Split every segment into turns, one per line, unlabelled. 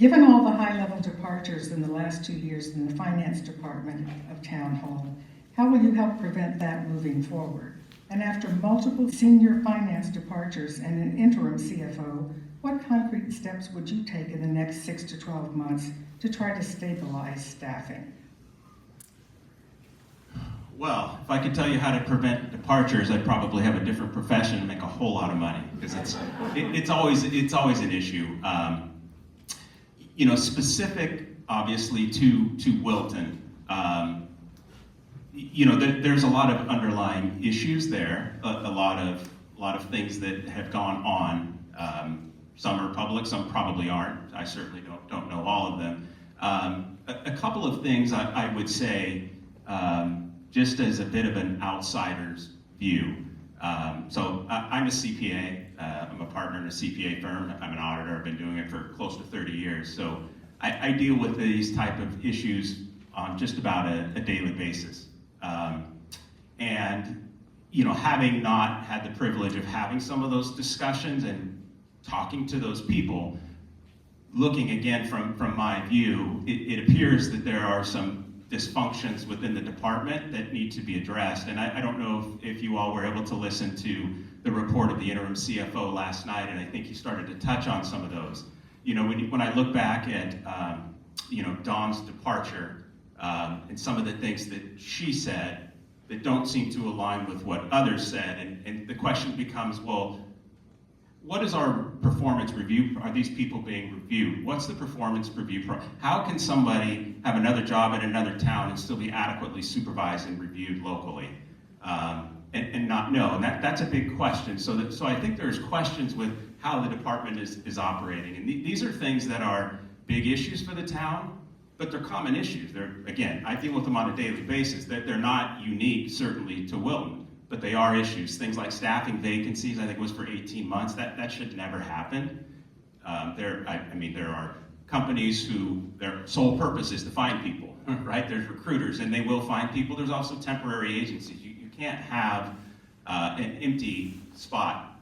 Given all the high-level departures in the last 2 years in the finance department of Town Hall, how will you help prevent that moving forward? And after multiple senior finance departures and an interim CFO, what concrete steps would you take in the next 6 to 12 months to try to stabilize staffing?
Well, if I could tell you how to prevent departures, I'd probably have a different profession and make a whole lot of money, because it's always an issue. Specific, obviously, to Wilton. There's a lot of underlying issues there, a lot of things that have gone on. Some are public, some probably aren't. I certainly don't know all of them. A couple of things I would say, just as a bit of an outsider's view. So I'm a CPA. I'm a partner in a CPA firm. I'm an auditor. I've been doing it for close to 30 years. So I deal with these type of issues on just about a daily basis. Having not had the privilege of having some of those discussions and talking to those people, looking again from my view, it appears that there are some dysfunctions within the department that need to be addressed. And I don't know if you all were able to listen to the report of the interim CFO last night, and I think he started to touch on some of those. When I look back at Dawn's departure and some of the things that she said that don't seem to align with what others said, and the question becomes, well, what is our performance review? Are these people being reviewed? What's the performance review? How can somebody have another job in another town and still be adequately supervised and reviewed locally and not know? And that's a big question. So I think there's questions with how the department is operating. And these are things that are big issues for the town, but they're common issues. Again, I deal with them on a daily basis. They're not unique, certainly, to Wilton. But they are issues. Things like staffing vacancies, I think it was for 18 months. That should never happen. There are companies who their sole purpose is to find people, right? There's recruiters, and they will find people. There's also temporary agencies. You can't have an empty spot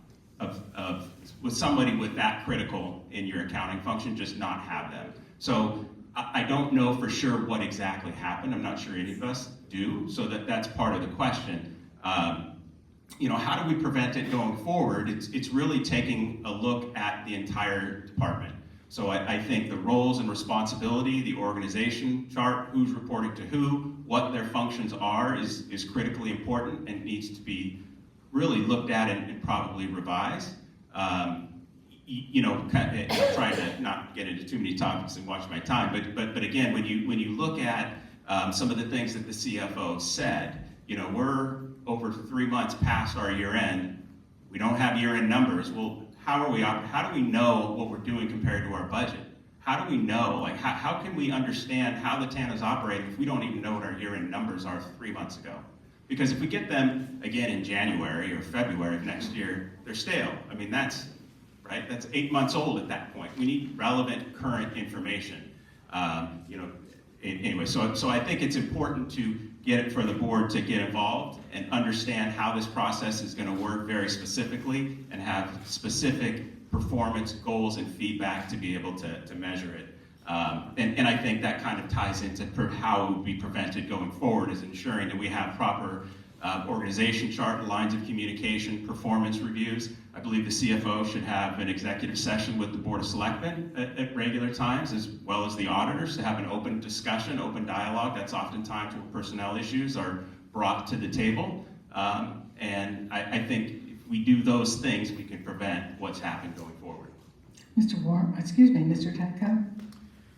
with somebody with that critical in your accounting function, just not have them. So I don't know for sure what exactly happened. I'm not sure any of us do. So that's part of the question. How do we prevent it going forward? It's really taking a look at the entire department. So I think the roles and responsibility, the organization chart, who's reporting to who, what their functions are is critically important and needs to be really looked at and probably revised. Trying to not get into too many topics and watch my time, but again, when you look at some of the things that the CFO said, we're over 3 months past our year end. We don't have year end numbers. Well, how do we know what we're doing compared to our budget? How do we know? How can we understand how the town is operating if we don't even know what our year end numbers are 3 months ago? Because if we get them again in January or February of next year, they're stale. I mean, that's 8 months old at that point. We need relevant, current information. Anyway, so I think it's important to get it for the board to get involved and understand how this process is going to work very specifically and have specific performance goals and feedback to be able to measure it. And I think that kind of ties into how it would be prevented going forward, is ensuring that we have proper organization chart, lines of communication, performance reviews. I believe the CFO should have an executive session with the Board of Selectmen at regular times, as well as the auditors, to have an open discussion, open dialogue. That's oftentimes where personnel issues are brought to the table. And I think if we do those things, we can prevent what's happened going forward.
Mr. Tatko?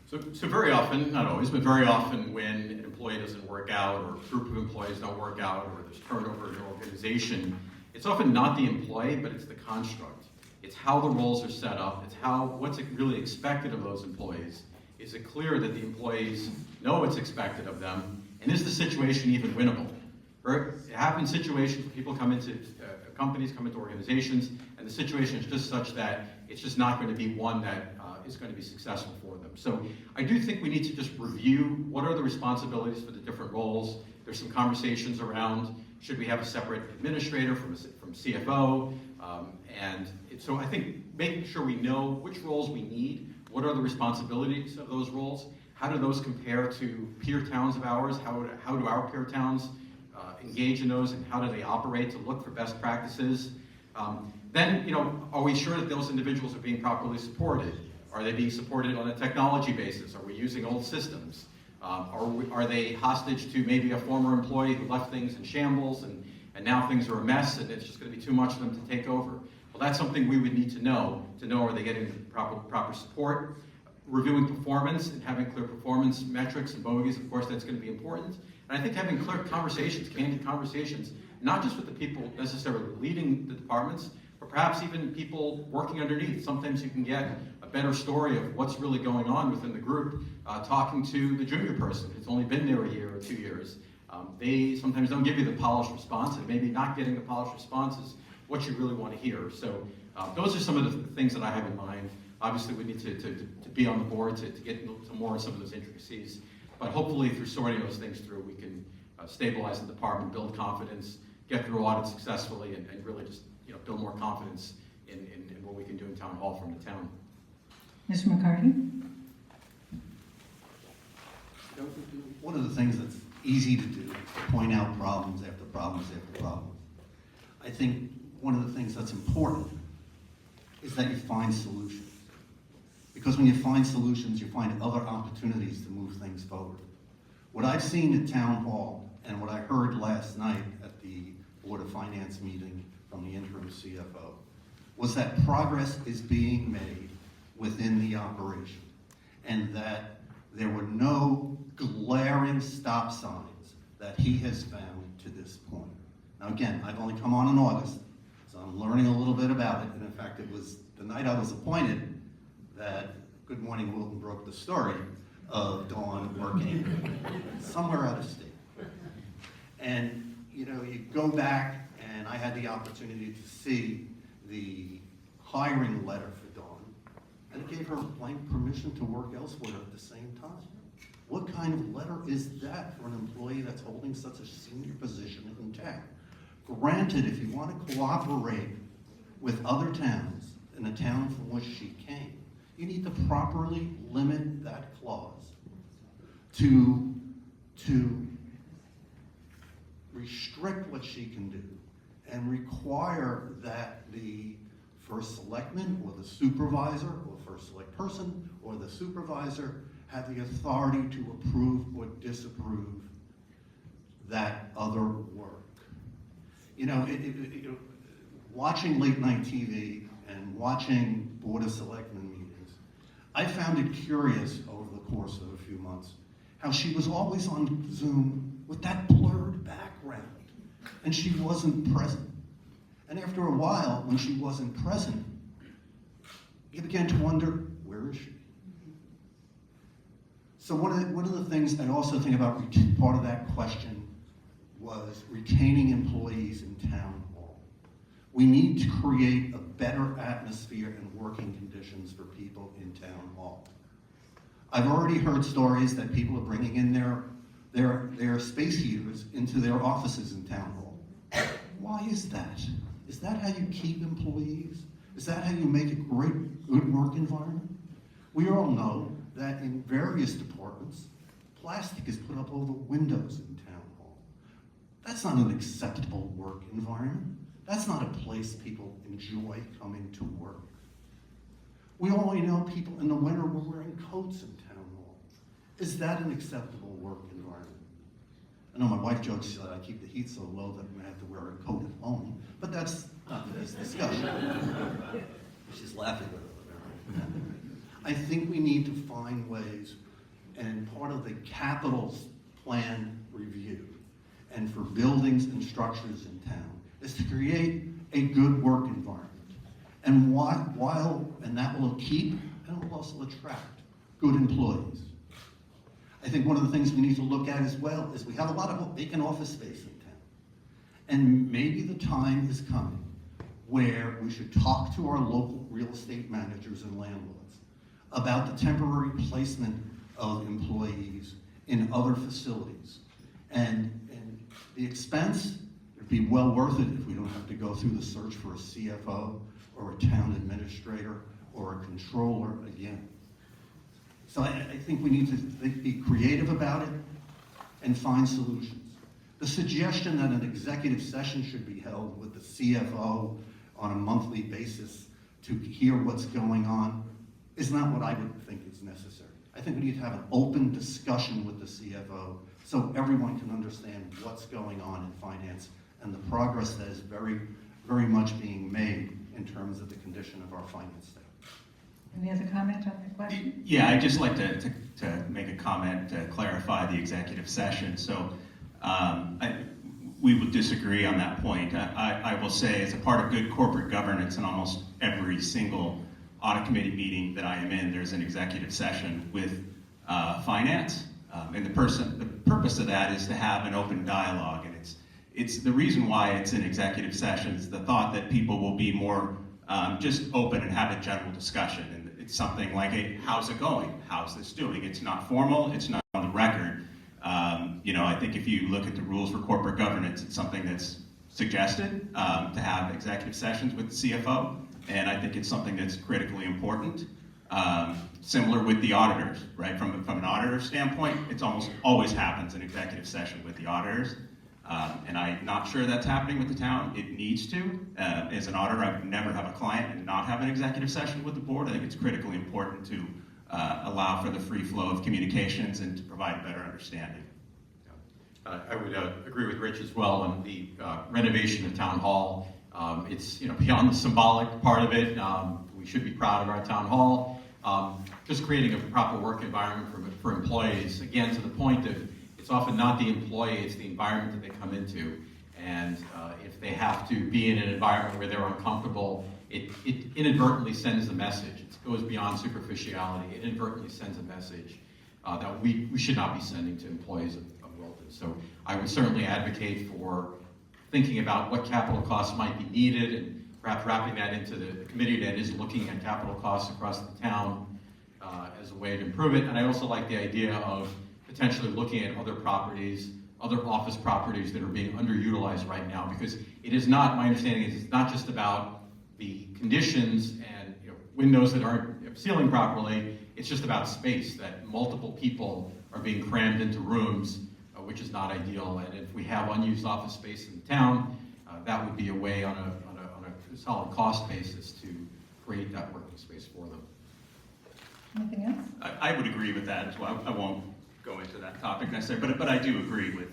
So very often, not always, but very often when an employee doesn't work out or a group of employees don't work out or there's turnover in an organization, it's often not the employee, but it's the construct. It's how the roles are set up. It's what's really expected of those employees. Is it clear that the employees know what's expected of them? And is the situation even winnable? It happens situations where people come into companies, come into organizations, and the situation is just such that it's just not going to be one that is going to be successful for them. So I do think we need to just review what are the responsibilities for the different roles. There's some conversations around, should we have a separate administrator from CFO? So I think making sure we know which roles we need, What are the responsibilities of those roles? How do those compare to peer towns of ours? How do our peer towns engage in those, and how do they operate to look for best practices? Then, are we sure that those individuals are being properly supported? Are they being supported on a technology basis? Are we using old systems? Are they hostage to maybe a former employee who left things in shambles and now things are a mess and it's just going to be too much for them to take over? Well, that's something we would need to know are they getting the proper support. Reviewing performance and having clear performance metrics and bogeys, of course, that's going to be important. And I think having clear conversations, candid conversations, not just with the people necessarily leading the departments, but perhaps even people working underneath. Sometimes you can get a better story of what's really going on within the group, talking to the junior person who's only been there a year or 2 years. They sometimes don't give you the polished response, and maybe not getting the polished response is what you really want to hear. So those are some of the things that I have in mind. Obviously, we need to be on the board to get into more of some of those intricacies. But hopefully, through sorting those things through, we can stabilize the department, build confidence, get through audits successfully, and really just build more confidence in what we can do in town hall from the town.
Mr. McCarty?
One of the things that's easy to do is to point out problems after problems after problems. I think one of the things that's important is that you find solutions. Because when you find solutions, you find other opportunities to move things forward. What I've seen at Town Hall, and what I heard last night at the Board of Finance meeting from the interim CFO, was that progress is being made within the operation, and that there were no glaring stop signs that he has found to this point. Now again, I've only come on in August, so I'm learning a little bit about it, and in fact, it was the night I was appointed that Good Morning Wilton broke the story of Dawn working somewhere out of state. And you go back, and I had the opportunity to see the hiring letter for Dawn, and it gave her blank permission to work elsewhere at the same time. What kind of letter is that for an employee that's holding such a senior position in town? Granted, if you want to cooperate with other towns in the town from which she came, you need to properly limit that clause to restrict what she can do and require that the first selectman or the supervisor or first select person or the supervisor have the authority to approve or disapprove that other work. Watching late night TV and watching Board of Selectmen meetings, I found it curious over the course of a few months how she was always on Zoom with that blurred background, and she wasn't present. And after a while, when she wasn't present, you began to wonder, where is she? So one of the things I also think about, part of that question was retaining employees in town hall. We need to create a better atmosphere and working conditions for people in town hall. I've already heard stories that people are bringing in their space heaters into their offices in town hall. Why is that? Is that how you keep employees? Is that how you make a good work environment? We all know that in various departments, plastic is put up over windows in town hall. That's not an acceptable work environment. That's not a place people enjoy coming to work. We only know people in the winter were wearing coats in town hall. Is that an acceptable work environment? I know my wife jokes that I keep the heat so low that I have to wear a coat at home, but that's not today's discussion. She's laughing with it. I think we need to find ways, and part of the capital plan review, and for buildings and structures in town, is to create a good work environment. And and that will keep and will also attract good employees. I think one of the things we need to look at as well is we have a lot of vacant office space in town. And maybe the time is coming where we should talk to our local real estate managers and landlords about the temporary placement of employees in other facilities. And the expense would be well worth it if we don't have to go through the search for a CFO or a town administrator or a controller again. So I think we need to be creative about it and find solutions. The suggestion that an executive session should be held with the CFO on a monthly basis to hear what's going on is not what I would think is necessary. I think we need to have an open discussion with the CFO so everyone can understand what's going on in finance and the progress that is very, very much being made in terms of the condition of our finance staff.
Any other comment on that question?
Yeah, I'd just like to make a comment to clarify the executive session. So we would disagree on that point. I will say, as a part of good corporate governance, in almost every single audit committee meeting that I am in, there's an executive session with finance. And the purpose of that is to have an open dialogue. And it's the reason why it's in executive sessions, the thought that people will be more just open and have a general discussion. And it's something like, hey, how's it going? How's this doing? It's not formal, it's not on the record. I think if you look at the rules for corporate governance, it's something that's suggested to have executive sessions with the CFO. And I think it's something that's critically important. Similar with the auditors, right? From an auditor standpoint, it's almost always happens in executive session with the auditors. And I'm not sure that's happening with the town. It needs to. As an auditor, I would never have a client and not have an executive session with the board. I think it's critically important to allow for the free flow of communications and to provide a better understanding.
I would agree with Rich as well on the renovation of Town Hall. It's beyond the symbolic part of it. We should be proud of our Town Hall. Just creating a proper work environment for employees, again, to the point of it's often not the employee, it's the environment that they come into. And if they have to be in an environment where they're uncomfortable, it inadvertently sends a message. It goes beyond superficiality. It inadvertently sends a message that we should not be sending to employees of Wilton. So I would certainly advocate for thinking about what capital costs might be needed and perhaps wrapping that into the committee that is looking at capital costs across the town as a way to improve it. And I also like the idea of potentially looking at other properties, other office properties that are being underutilized right now, because it is not, my understanding is it's not just about the conditions and windows that aren't sealing properly, it's just about space, that multiple people are being crammed into rooms, which is not ideal. And if we have unused office space in the town, that would be a way on a solid cost basis to create that working space for them.
Anything else?
I would agree with that as well. I won't go into that topic necessarily, but I do agree with